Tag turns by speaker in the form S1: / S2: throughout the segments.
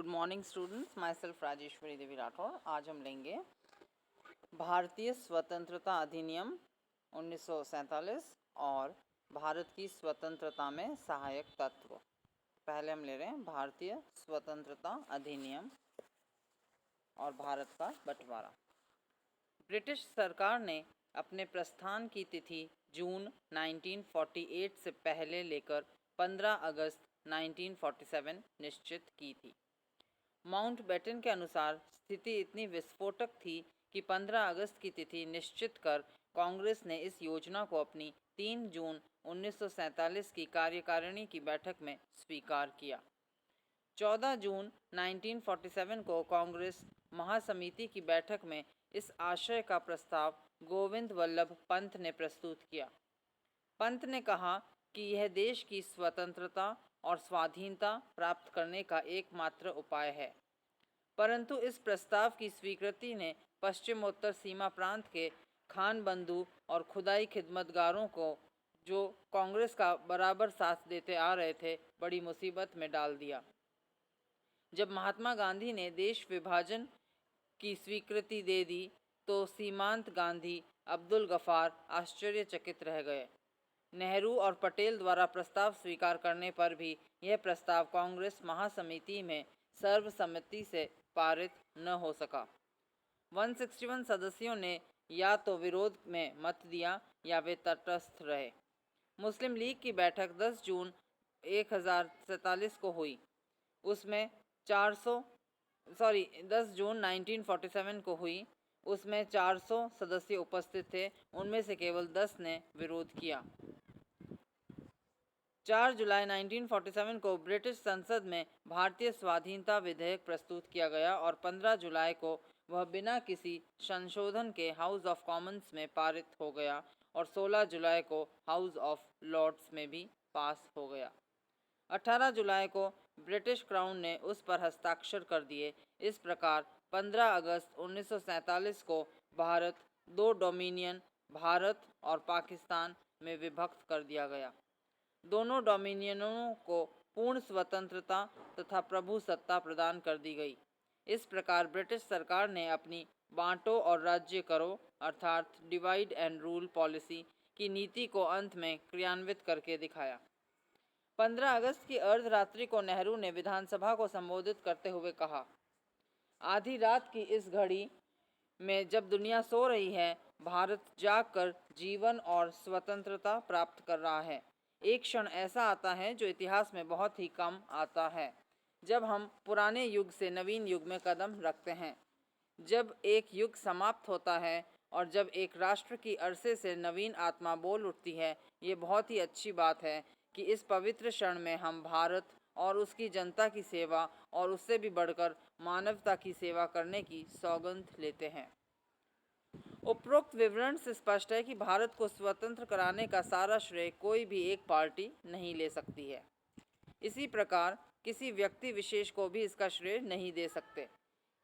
S1: Good morning students, my self Rajeshwari Devi Rathore. आज हम लेंगे भारतीय स्वतंत्रता अधिनियम 1947 और भारत की स्वतंत्रता में सहायक तत्व। पहले हम ले रहे हैं भारतीय स्वतंत्रता अधिनियम और भारत का बंटवारा। ब्रिटिश सरकार ने अपने प्रस्थान की तिथि जून 1948 से पहले लेकर 15 अगस्त 1947 निश्चित की थी। माउंटबेटन के अनुसार स्थिति इतनी विस्फोटक थी कि 15 अगस्त की तिथि निश्चित कर कांग्रेस ने इस योजना को अपनी 3 जून 1947 की कार्यकारिणी की बैठक में स्वीकार किया। 14 जून 1947 को कांग्रेस महासमिति की बैठक में इस आशय का प्रस्ताव गोविंद वल्लभ पंत ने प्रस्तुत किया। पंत ने कहा कि यह देश की स्वतंत्रता और स्वाधीनता प्राप्त करने का एकमात्र उपाय है, परंतु इस प्रस्ताव की स्वीकृति ने पश्चिमोत्तर सीमा प्रांत के खान बंधु और खुदाई खिदमतगारों को, जो कांग्रेस का बराबर साथ देते आ रहे थे, बड़ी मुसीबत में डाल दिया। जब महात्मा गांधी ने देश विभाजन की स्वीकृति दे दी तो सीमांत गांधी अब्दुल गफार आश्चर्यचकित रह गए। नेहरू और पटेल द्वारा प्रस्ताव स्वीकार करने पर भी यह प्रस्ताव कांग्रेस महासमिति में सर्वसम्मति से पारित न हो सका। 161 सदस्यों ने या तो विरोध में मत दिया या वे तटस्थ रहे। मुस्लिम लीग की बैठक 10 जून 1047 को हुई। उसमें 10 जून 1947 को हुई। उसमें 400 सदस्य उपस्थित थे, उनमें से केवल 10 ने विरोध किया। 4 जुलाई 1947 को ब्रिटिश संसद में भारतीय स्वाधीनता विधेयक प्रस्तुत किया गया और 15 जुलाई को वह बिना किसी संशोधन के हाउस ऑफ कॉमन्स में पारित हो गया और 16 जुलाई को हाउस ऑफ लॉर्ड्स में भी पास हो गया। 18 जुलाई को ब्रिटिश क्राउन ने उस पर हस्ताक्षर कर दिए। इस प्रकार 15 अगस्त 1947 को भारत 2 डोमिनियन, भारत और पाकिस्तान में विभक्त कर दिया गया। दोनों डोमिनियनों को पूर्ण स्वतंत्रता तथा प्रभु सत्ता प्रदान कर दी गई। इस प्रकार ब्रिटिश सरकार ने अपनी बांटो और राज्य करो अर्थात डिवाइड एंड रूल पॉलिसी की नीति को अंत में क्रियान्वित करके दिखाया। 15 अगस्त की अर्धरात्रि को नेहरू ने विधानसभा को संबोधित करते हुए कहा, आधी रात की इस घड़ी में जब दुनिया सो रही है, भारत जागकर जीवन और स्वतंत्रता प्राप्त कर रहा है। एक क्षण ऐसा आता है जो इतिहास में बहुत ही कम आता है, जब हम पुराने युग से नवीन युग में कदम रखते हैं। जब एक युग समाप्त होता है और जब एक राष्ट्र की अरसे से नवीन आत्मा बोल उठती है, ये बहुत ही अच्छी बात है कि इस पवित्र क्षण में हम भारत और उसकी जनता की सेवा और उससे भी बढ़कर मानवता की सेवा करने की सौगंध लेते हैं। उपरोक्त विवरण से स्पष्ट है कि भारत को स्वतंत्र कराने का सारा श्रेय कोई भी एक पार्टी नहीं ले सकती है। इसी प्रकार किसी व्यक्ति विशेष को भी इसका श्रेय नहीं दे सकते।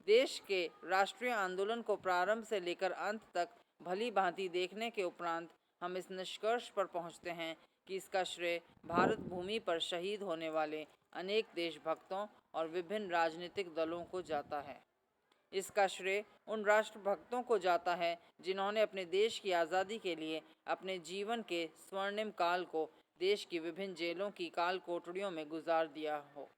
S1: देश के राष्ट्रीय आंदोलन को प्रारंभ से लेकर अंत तक भली भांति देखने के उपरांत हम इस निष्कर्ष पर पहुंचते हैं कि इसका श्रेय भारत भूमि पर शहीद होने वाले अनेक देशभक्तों और विभिन्न राजनीतिक दलों को जाता है। इसका श्रेय उन राष्ट्रभक्तों को जाता है जिन्होंने अपने देश की आज़ादी के लिए अपने जीवन के स्वर्णिम काल को देश की विभिन्न जेलों की काल कोठरियों में गुजार दिया हो।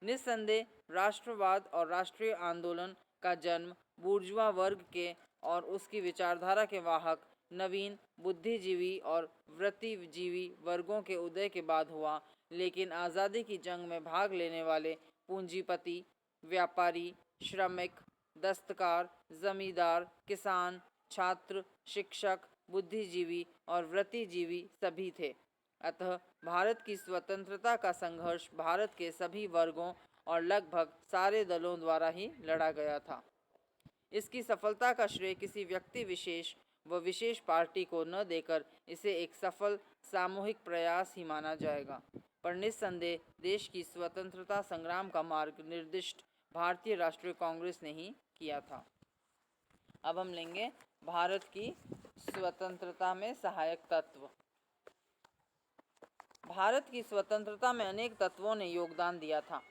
S1: निस्संदेह राष्ट्रवाद और राष्ट्रीय आंदोलन का जन्म बूर्जुआ वर्ग के और उसकी विचारधारा के वाहक नवीन बुद्धिजीवी और वृत्तिजीवी वर्गों के उदय के बाद हुआ, लेकिन आज़ादी की जंग में भाग लेने वाले पूंजीपति, व्यापारी, श्रमिक, दस्तकार, जमींदार, किसान, छात्र, शिक्षक, बुद्धिजीवी और वृत्तिजीवी सभी थे। अतः भारत की स्वतंत्रता का संघर्ष भारत के सभी वर्गों और लगभग सारे दलों द्वारा ही लड़ा गया था। इसकी सफलता का श्रेय किसी व्यक्ति विशेष व विशेष पार्टी को न देकर इसे एक सफल सामूहिक प्रयास ही माना जाएगा। पर निस्संदेह देश की स्वतंत्रता संग्राम का मार्ग निर्दिष्ट भारतीय राष्ट्रीय कांग्रेस ने ही किया था। अब हम लेंगे भारत की स्वतंत्रता में सहायक तत्व। भारत की स्वतंत्रता में अनेक तत्वों ने योगदान दिया था।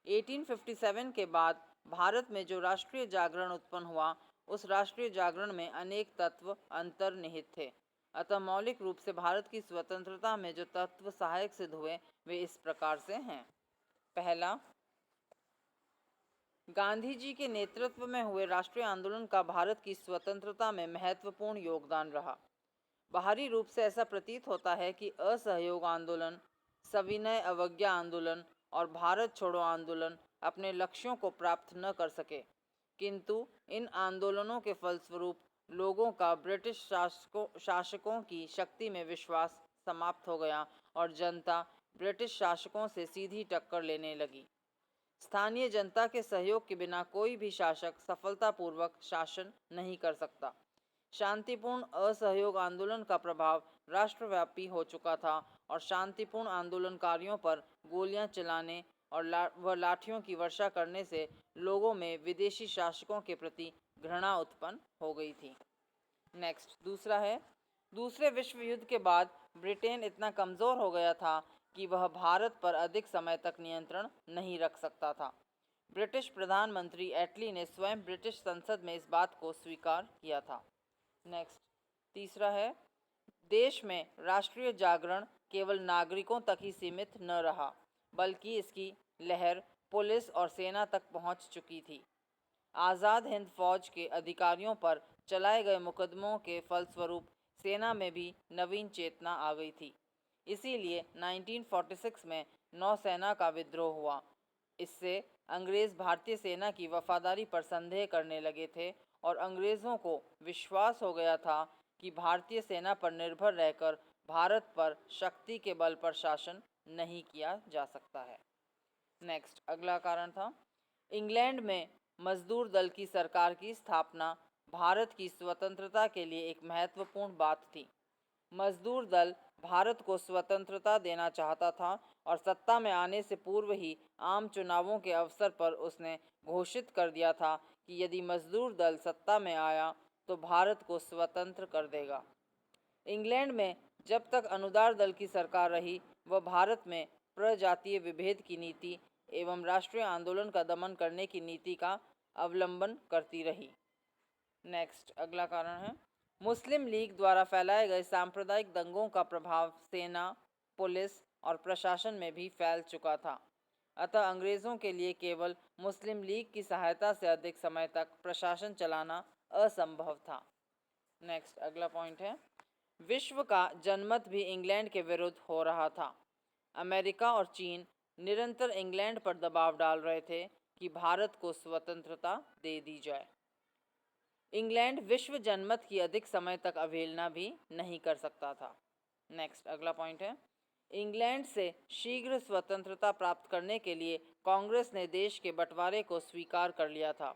S1: 1857 के बाद भारत में जो राष्ट्रीय जागरण उत्पन्न हुआ, उस राष्ट्रीय जागरण में अनेक तत्व अंतर्निहित थे। अतः मौलिक रूप से भारत की स्वतंत्रता में जो तत्व सहायक सिद्ध हुए वे इस प्रकार से हैं। पहला, गांधी जी के नेतृत्व में हुए राष्ट्रीय आंदोलन का भारत की स्वतंत्रता में महत्वपूर्ण योगदान रहा। बाहरी रूप से ऐसा प्रतीत होता है कि असहयोग आंदोलन, सविनय अवज्ञा आंदोलन और भारत छोड़ो आंदोलन अपने लक्ष्यों को प्राप्त न कर सके, किंतु इन आंदोलनों के फलस्वरूप लोगों का ब्रिटिश शासकों की शक्ति में विश्वास समाप्त हो गया और जनता ब्रिटिश शासकों से सीधी टक्कर लेने लगी। स्थानीय जनता के सहयोग के बिना कोई भी शासक सफलतापूर्वक शासन नहीं कर सकता। शांतिपूर्ण असहयोग आंदोलन का प्रभाव राष्ट्रव्यापी हो चुका था और शांतिपूर्ण आंदोलनकारियों पर गोलियां चलाने और लाठियों की वर्षा करने से लोगों में विदेशी शासकों के प्रति घृणा उत्पन्न हो गई थी। नेक्स्ट, दूसरा है, दूसरे विश्व युद्ध के बाद ब्रिटेन इतना कमज़ोर हो गया था कि वह भारत पर अधिक समय तक नियंत्रण नहीं रख सकता था। ब्रिटिश प्रधानमंत्री एटली ने स्वयं ब्रिटिश संसद में इस बात को स्वीकार किया था। नेक्स्ट, तीसरा है, देश में राष्ट्रीय जागरण केवल नागरिकों तक ही सीमित न रहा, बल्कि इसकी लहर पुलिस और सेना तक पहुंच चुकी थी। आज़ाद हिंद फौज के अधिकारियों पर चलाए गए मुकदमों के फलस्वरूप सेना में भी नवीन चेतना आ गई थी। इसीलिए 1946 में नौसेना का विद्रोह हुआ। इससे अंग्रेज़ भारतीय सेना की वफादारी पर संदेह करने लगे थे और अंग्रेज़ों को विश्वास हो गया था कि भारतीय सेना पर निर्भर रहकर भारत पर शक्ति के बल पर शासन नहीं किया जा सकता है। नेक्स्ट, अगला कारण था, इंग्लैंड में मजदूर दल की सरकार की स्थापना भारत की स्वतंत्रता के लिए एक महत्वपूर्ण बात थी। मजदूर दल भारत को स्वतंत्रता देना चाहता था और सत्ता में आने से पूर्व ही आम चुनावों के अवसर पर उसने घोषित कर दिया था कि यदि मजदूर दल सत्ता में आया तो भारत को स्वतंत्र कर देगा। इंग्लैंड में जब तक अनुदार दल की सरकार रही, वह भारत में प्रजातीय विभेद की नीति एवं राष्ट्रीय आंदोलन का दमन करने की नीति का अवलंबन करती रही। नेक्स्ट, अगला कारण है, मुस्लिम लीग द्वारा फैलाए गए सांप्रदायिक दंगों का प्रभाव सेना, पुलिस और प्रशासन में भी फैल चुका था। अतः अंग्रेज़ों के लिए केवल मुस्लिम लीग की सहायता से अधिक समय तक प्रशासन चलाना असंभव था। नेक्स्ट, अगला पॉइंट है, विश्व का जनमत भी इंग्लैंड के विरुद्ध हो रहा था। अमेरिका और चीन निरंतर इंग्लैंड पर दबाव डाल रहे थे कि भारत को स्वतंत्रता दे दी जाए। इंग्लैंड विश्व जनमत की अधिक समय तक अवहेलना भी नहीं कर सकता था। नेक्स्ट, अगला पॉइंट है, इंग्लैंड से शीघ्र स्वतंत्रता प्राप्त करने के लिए कांग्रेस ने देश के बंटवारे को स्वीकार कर लिया था।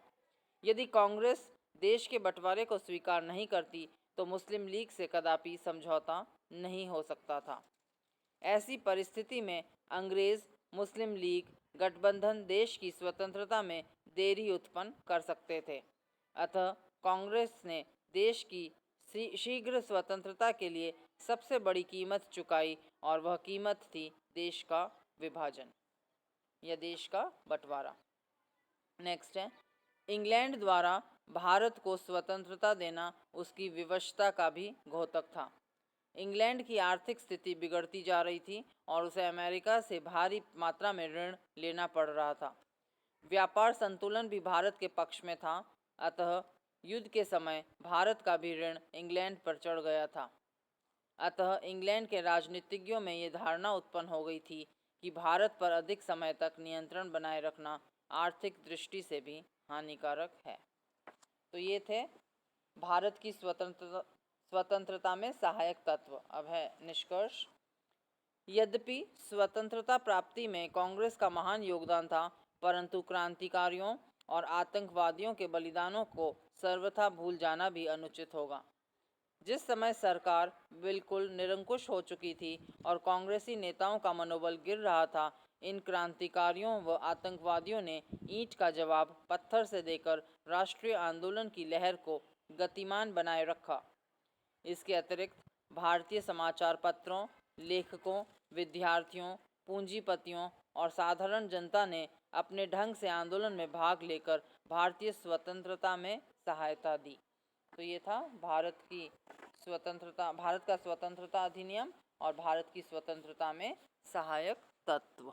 S1: यदि कांग्रेस देश के बंटवारे को स्वीकार नहीं करती तो मुस्लिम लीग से कदापि समझौता नहीं हो सकता था। ऐसी परिस्थिति में अंग्रेज़ मुस्लिम लीग गठबंधन देश की स्वतंत्रता में देरी उत्पन्न कर सकते थे। अतः कांग्रेस ने देश की शीघ्र स्वतंत्रता के लिए सबसे बड़ी कीमत चुकाई और वह कीमत थी देश का विभाजन या देश का बंटवारा। नेक्स्ट है, इंग्लैंड द्वारा भारत को स्वतंत्रता देना उसकी विवशता का भी घोतक था। इंग्लैंड की आर्थिक स्थिति बिगड़ती जा रही थी और उसे अमेरिका से भारी मात्रा में ऋण लेना पड़ रहा था। व्यापार संतुलन भी भारत के पक्ष में था, अतः युद्ध के समय भारत का भी ऋण इंग्लैंड पर चढ़ गया था। अतः इंग्लैंड के राजनीतिज्ञों में ये धारणा उत्पन्न हो गई थी कि भारत पर अधिक समय तक नियंत्रण बनाए रखना आर्थिक दृष्टि से भी हानिकारक है। तो ये थे भारत की स्वतंत्रता में सहायक तत्व। अब है निष्कर्ष। यद्यपि स्वतंत्रता प्राप्ति में कांग्रेस का महान योगदान था, परंतु क्रांतिकारियों और आतंकवादियों के बलिदानों को सर्वथा भूल जाना भी अनुचित होगा। जिस समय सरकार बिल्कुल निरंकुश हो चुकी थी और कांग्रेसी नेताओं का मनोबल गिर रहा था, इन क्रांतिकारियों व आतंकवादियों ने ईंट का जवाब पत्थर से देकर राष्ट्रीय आंदोलन की लहर को गतिमान बनाए रखा। इसके अतिरिक्त भारतीय समाचार पत्रों, लेखकों, विद्यार्थियों, पूंजीपतियों और साधारण जनता ने अपने ढंग से आंदोलन में भाग लेकर भारतीय स्वतंत्रता में सहायता दी। तो ये था भारत का स्वतंत्रता अधिनियम और भारत की स्वतंत्रता में सहायक तत्व।